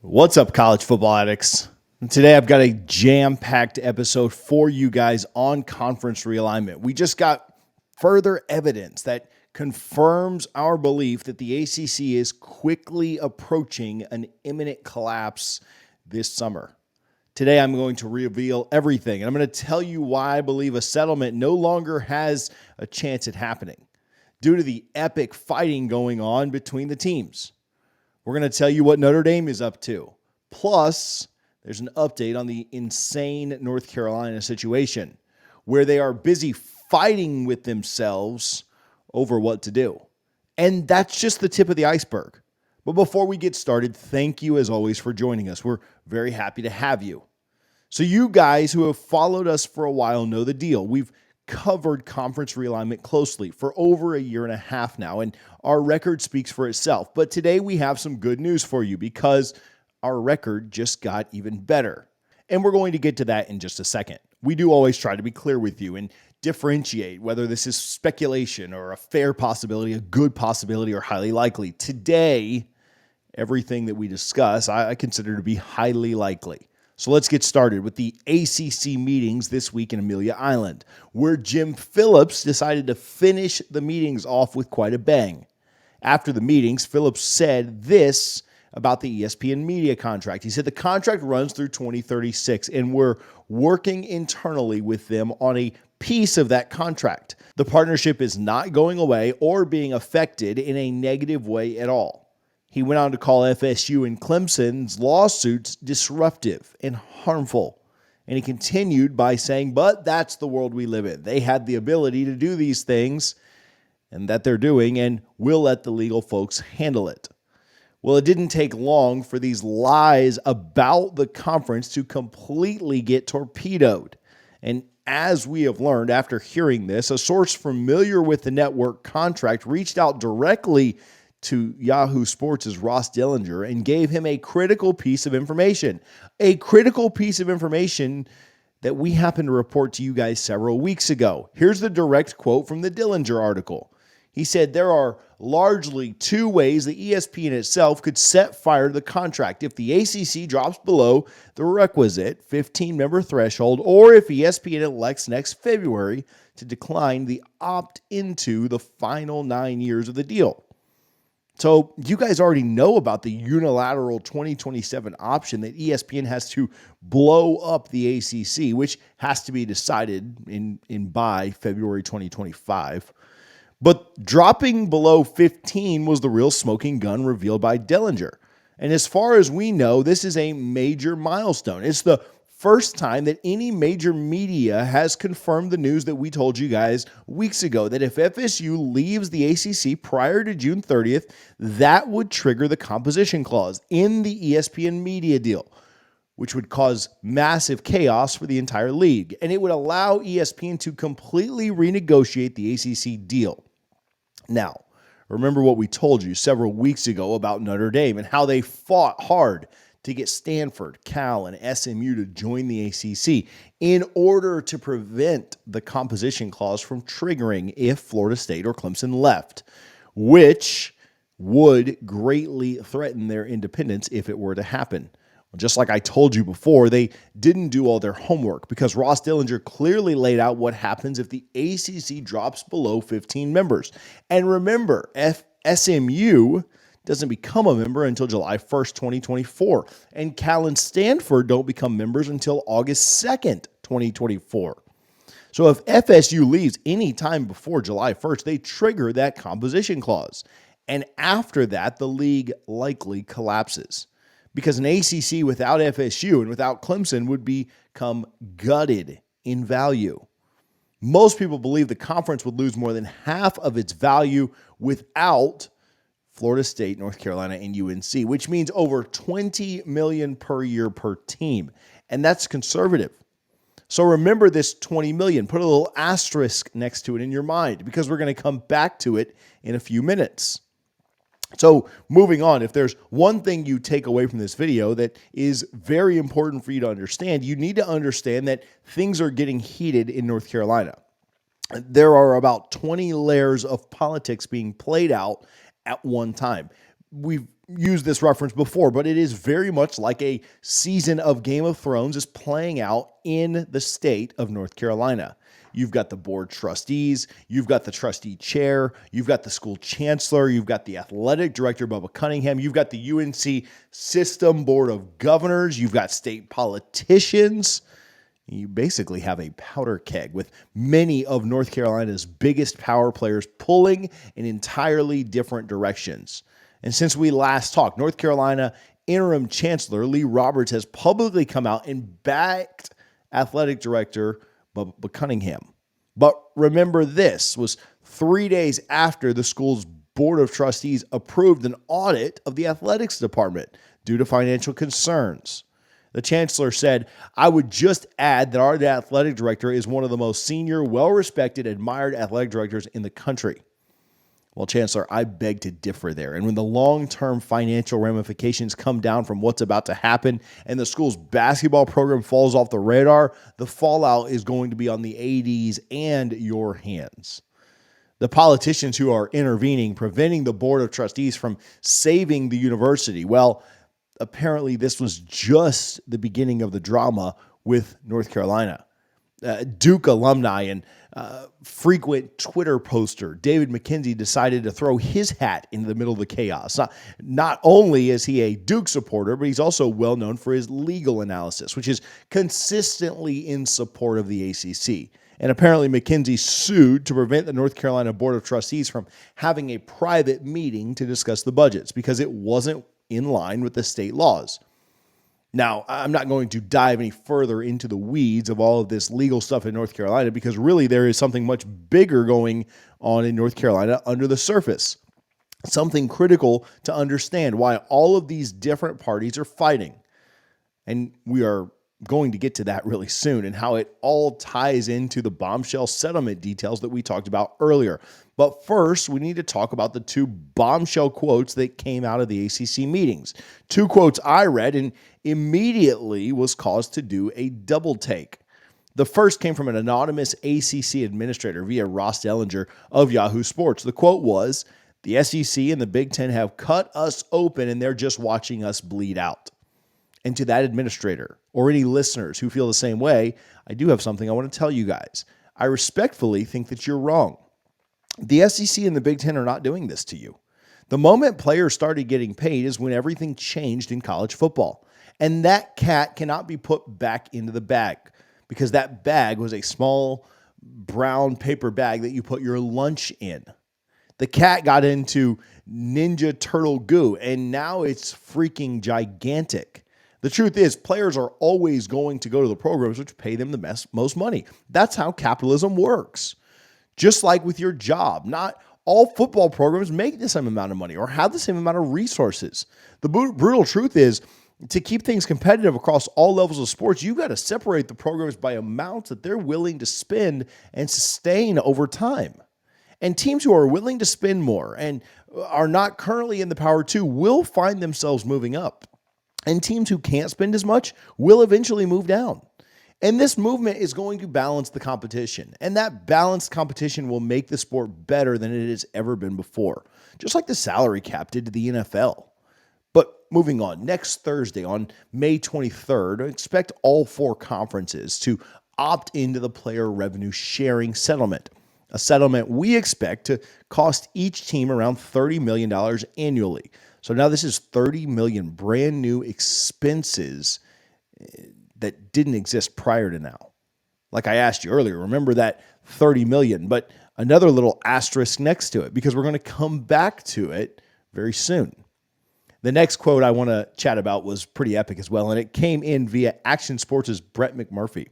What's up, college football addicts? Today I've got a jam-packed episode for you guys on conference realignment. We just got further evidence that confirms our belief that the ACC is quickly approaching an imminent collapse this summer. Today I'm going to reveal everything, and I'm going to tell you why I believe a settlement no longer has a chance at happening due to the epic fighting going on between the teams. We're going to tell you what Notre Dame is up to. Plus, there's an update on the insane North Carolina situation where they are busy fighting with themselves over what to do. And that's just the tip of the iceberg. But before we get started, thank you as always for joining us. We're very happy to have you. So you guys who have followed us for a while know the deal. We've covered conference realignment closely for over a year and a half now, and our record speaks for itself. But today we have some good news for you because our record just got even better. And we're going to get to that in just a second. We do always try to be clear with you and differentiate whether this is speculation or a fair possibility, a good possibility, or highly likely. Today, everything that we discuss, I consider to be highly likely. So let's get started with the ACC meetings this week in Amelia Island, where Jim Phillips decided to finish the meetings off with quite a bang. After the meetings, Phillips said this about the ESPN media contract. He said the contract runs through 2036, and we're working internally with them on a piece of that contract. The partnership is not going away or being affected in a negative way at all. He went on to call FSU and Clemson's lawsuits disruptive and harmful. And he continued by saying, but that's the world we live in. They had the ability to do these things, and that they're doing, and we'll let the legal folks handle it. Well, it didn't take long for these lies about the conference to completely get torpedoed. And as we have learned after hearing this, a source familiar with the network contract reached out directly to Yahoo Sports' Ross Dellinger and gave him a critical piece of information. A critical piece of information that we happened to report to you guys several weeks ago. Here's the direct quote from the Dellinger article. He said, there are largely two ways the ESPN itself could set fire to the contract if the ACC drops below the requisite 15-member threshold, or if ESPN elects next February to decline the opt into the final 9 years of the deal. So you guys already know about the unilateral 2027 option that ESPN has to blow up the ACC, which has to be decided in by February 2025. But dropping below 15 was the real smoking gun revealed by Dellinger. And as far as we know, this is a major milestone. It's the first time that any major media has confirmed the news that we told you guys weeks ago, that if FSU leaves the ACC prior to June 30th, that would trigger the composition clause in the ESPN media deal, which would cause massive chaos for the entire league. And it would allow ESPN to completely renegotiate the ACC deal. Now, remember what we told you several weeks ago about Notre Dame and how they fought hard to get Stanford, Cal, and SMU to join the ACC in order to prevent the composition clause from triggering if Florida State or Clemson left, which would greatly threaten their independence if it were to happen. Just like I told you before, they didn't do all their homework because Ross Dellinger clearly laid out what happens if the ACC drops below 15 members. And remember, SMU doesn't become a member until July 1st, 2024. And Cal and Stanford don't become members until August 2nd, 2024. So if FSU leaves any time before July 1st, they trigger that composition clause. And after that, the league likely collapses because an ACC without FSU and without Clemson would become gutted in value. Most people believe the conference would lose more than half of its value without Florida State, North Carolina, and UNC, which means over $20 million per year per team. And that's conservative. So remember this $20 million. Put a little asterisk next to it in your mind because we're going to come back to it in a few minutes. So moving on, if there's one thing you take away from this video that is very important for you to understand, you need to understand that things are getting heated in North Carolina. There are about 20 layers of politics being played out at one time. we've used this reference before, but it is very much like a season of Game of Thrones is playing out in the state of North Carolina. You've got the board trustees, you've got the trustee chair, you've got the school chancellor, you've got the athletic director, Bubba Cunningham, you've got the UNC system board of governors, you've got state politicians. You basically have a powder keg with many of North Carolina's biggest power players pulling in entirely different directions. And since we last talked, North Carolina interim chancellor Lee Roberts has publicly come out and backed athletic director Bubba Cunningham. But remember, this was 3 days after the school's board of trustees approved an audit of the athletics department due to financial concerns. The chancellor said, "I would just add that our athletic director is one of the most senior, well-respected, admired athletic directors in the country." Well, Chancellor, I beg to differ there. And when the long-term financial ramifications come down from what's about to happen and the school's basketball program falls off the radar, the fallout is going to be on the ADs and your hands. The politicians who are intervening, preventing the board of trustees from saving the university, well, apparently this was just the beginning of the drama with North Carolina. Duke alumni and frequent Twitter poster David McKenzie decided to throw his hat into the middle of the chaos. Not only is he a Duke supporter, but he's also well known for his legal analysis, which is consistently in support of the ACC. And apparently McKenzie sued to prevent the North Carolina Board of Trustees from having a private meeting to discuss the budgets because it wasn't in line with the state laws. Now, I'm not going to dive any further into the weeds of all of this legal stuff in North Carolina because really there is something much bigger going on in North Carolina under the surface. Something critical to understand why all of these different parties are fighting. And we are going to get to that really soon and how it all ties into the bombshell settlement details that we talked about earlier. But first, we need to talk about the two bombshell quotes that came out of the ACC meetings. Two quotes I read and immediately was caused to do a double take. The first came from an anonymous ACC administrator via Ross Dellinger of Yahoo Sports. The quote was, "The SEC and the Big 10 have cut us open and they're just watching us bleed out." And to that administrator or any listeners who feel the same way, I do have something I want to tell you guys. I respectfully think that you're wrong. The SEC and the Big 10 are not doing this to you. The moment players started getting paid is when everything changed in college football. And that cat cannot be put back into the bag because that bag was a small brown paper bag that you put your lunch in. The cat got into Ninja Turtle goo, and now it's freaking gigantic. The truth is, players are always going to go to the programs which pay them the most money. That's how capitalism works. Just like with your job, not all football programs make the same amount of money or have the same amount of resources. The brutal truth is, to keep things competitive across all levels of sports, you've got to separate the programs by amounts that they're willing to spend and sustain over time. And teams who are willing to spend more and are not currently in the Power 2 will find themselves moving up. And teams who can't spend as much will eventually move down. And this movement is going to balance the competition. And that balanced competition will make the sport better than it has ever been before, just like the salary cap did to the NFL. But moving on, next Thursday on May 23rd, expect all four conferences to opt into the player revenue sharing settlement, a settlement we expect to cost each team around $30 million annually. So now this is $30 million brand new expenses that didn't exist prior to now. Like I asked you earlier, remember that $30 million, but another little asterisk next to it because we're going to come back to it very soon. The next quote I want to chat about was pretty epic as well, and it came in via Action Sports' Brett McMurphy.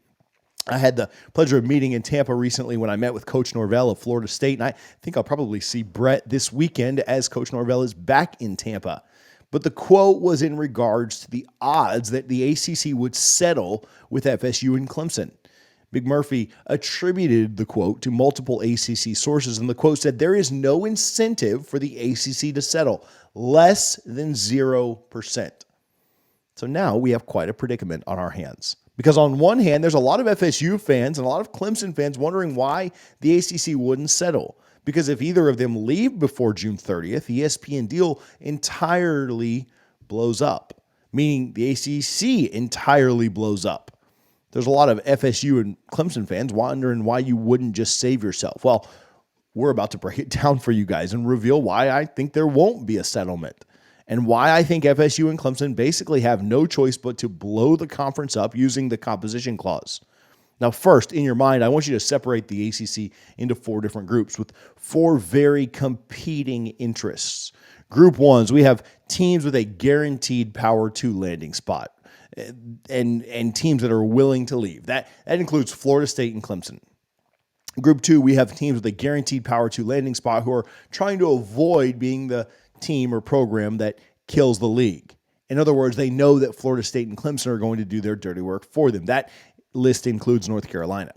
I had the pleasure of meeting in Tampa recently when I met with Coach Norvell of Florida State, and I think I'll probably see Brett this weekend as Coach Norvell is back in Tampa. But the quote was in regards to the odds that the ACC would settle with FSU and Clemson. McMurphy attributed the quote to multiple ACC sources, and the quote said, "There is no incentive for the ACC to settle, less than 0%. So now we have quite a predicament on our hands. Because on one hand, there's a lot of FSU fans and a lot of Clemson fans wondering why the ACC wouldn't settle. Because if either of them leave before June 30th, the ESPN deal entirely blows up, meaning the ACC entirely blows up. There's a lot of FSU and Clemson fans wondering why you wouldn't just save yourself. Well, we're about to break it down for you guys and reveal why I think there won't be a settlement and why I think FSU and Clemson basically have no choice but to blow the conference up using the composition clause. Now, first, in your mind, I want you to separate the ACC into 4 different groups with 4 very competing interests. Group 1s, we have teams with a guaranteed Power 2 landing spot and teams that are willing to leave. That includes Florida State and Clemson. Group 2, we have teams with a guaranteed Power 2 landing spot who are trying to avoid being the team or program that kills the league. In other words, they know that Florida State and Clemson are going to do their dirty work for them. That list includes North Carolina.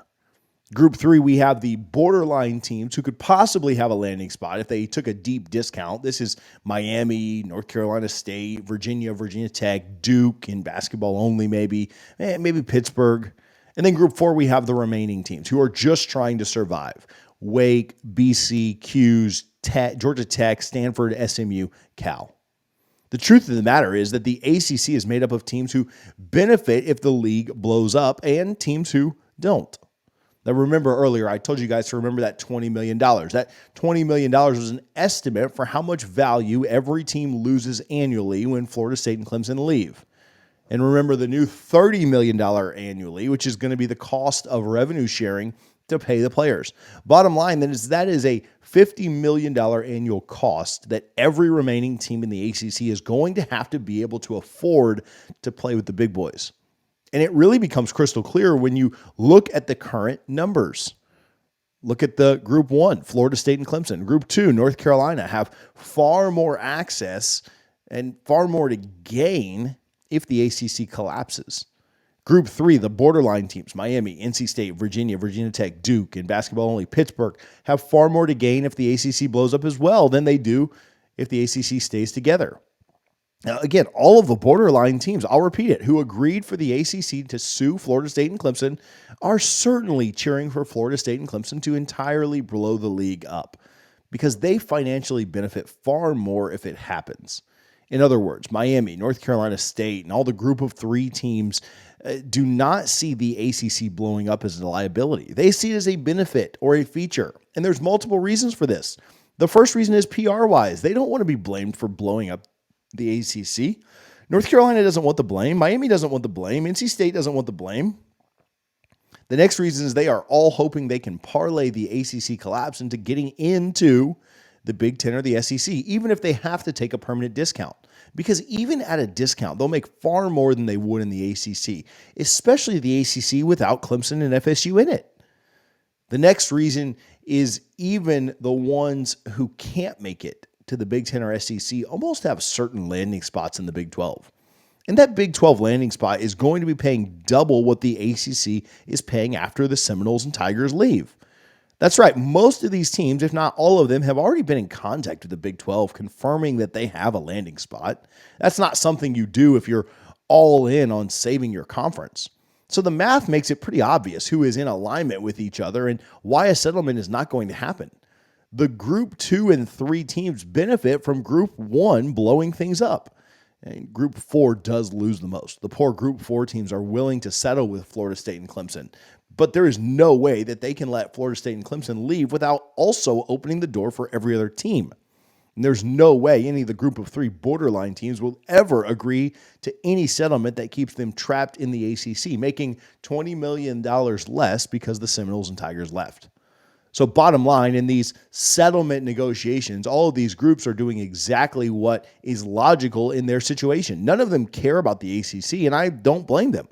Group 3, we have the borderline teams who could possibly have a landing spot if they took a deep discount. This is Miami, North Carolina State, Virginia, Virginia Tech, Duke in basketball only maybe Pittsburgh. And then Group 4, we have the remaining teams who are just trying to survive. Wake, BC, Q's, Georgia Tech, Stanford, SMU, Cal. The truth of the matter is that the ACC is made up of teams who benefit if the league blows up and teams who don't. Now, remember earlier, I told you guys to remember that $20 million. That $20 million was an estimate for how much value every team loses annually when Florida State and Clemson leave. And remember the new $30 million annually, which is going to be the cost of revenue sharing to pay the players. Bottom line, then, is that is a $50 million annual cost that every remaining team in the ACC is going to have to be able to afford to play with the big boys. And it really becomes crystal clear when you look at the current numbers. Look at the Group 1, Florida State and Clemson. Group 2, North Carolina, have far more access and far more to gain if the ACC collapses. Group 3, the borderline teams, Miami, NC State, Virginia, Virginia Tech, Duke, and basketball only Pittsburgh, have far more to gain if the ACC blows up as well than they do if the ACC stays together. Now, again, all of the borderline teams, I'll repeat it, who agreed for the ACC to sue Florida State and Clemson are certainly cheering for Florida State and Clemson to entirely blow the league up because they financially benefit far more if it happens. In other words, Miami, North Carolina State, and all the group of 3 teams do not see the ACC blowing up as a liability. They see it as a benefit or a feature, and there's multiple reasons for this. The first reason is PR-wise. They don't want to be blamed for blowing up the ACC. North Carolina doesn't want the blame. Miami doesn't want the blame. NC State doesn't want the blame. The next reason is they are all hoping they can parlay the ACC collapse into getting into the Big 10 or the SEC, even if they have to take a permanent discount. Because even at a discount, they'll make far more than they would in the ACC, especially the ACC without Clemson and FSU in it. The next reason is even the ones who can't make it to the Big 10 or SEC almost have certain landing spots in the Big 12. And that Big 12 landing spot is going to be paying double what the ACC is paying after the Seminoles and Tigers leave. That's right. Most of these teams, if not all of them, have already been in contact with the Big 12, confirming that they have a landing spot. That's not something you do if you're all in on saving your conference. So the math makes it pretty obvious who is in alignment with each other and why a settlement is not going to happen. The Group 2 and 3 teams benefit from Group 1 blowing things up. And Group 4 does lose the most. The poor Group 4 teams are willing to settle with Florida State and Clemson. But there is no way that they can let Florida State and Clemson leave without also opening the door for every other team. And there's no way any of the Group of 3 borderline teams will ever agree to any settlement that keeps them trapped in the ACC, making $20 million less because the Seminoles and Tigers left. So bottom line, in these settlement negotiations, all of these groups are doing exactly what is logical in their situation. None of them care about the ACC, and I don't blame them.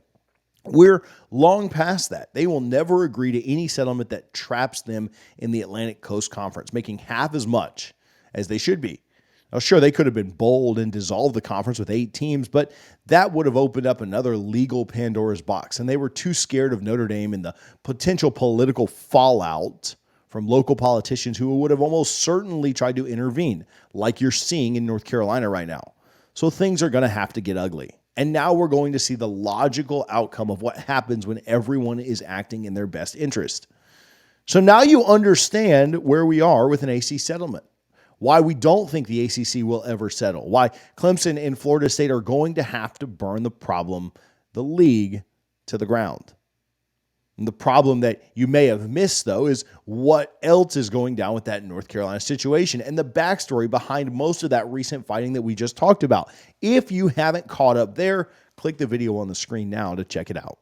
We're long past that. They will never agree to any settlement that traps them in the Atlantic Coast Conference, making half as much as they should be. Now, sure, they could have been bold and dissolved the conference with 8 teams, but that would have opened up another legal Pandora's box, and they were too scared of Notre Dame and the potential political fallout from local politicians who would have almost certainly tried to intervene, like you're seeing in North Carolina right now. So things are going to have to get ugly. And now we're going to see the logical outcome of what happens when everyone is acting in their best interest. So now you understand where we are with an AC settlement, why we don't think the ACC will ever settle, why Clemson and Florida State are going to have to burn the league, to the ground. And the problem that you may have missed, though, is what else is going down with that North Carolina situation and the backstory behind most of that recent fighting that we just talked about. If you haven't caught up there, click the video on the screen now to check it out.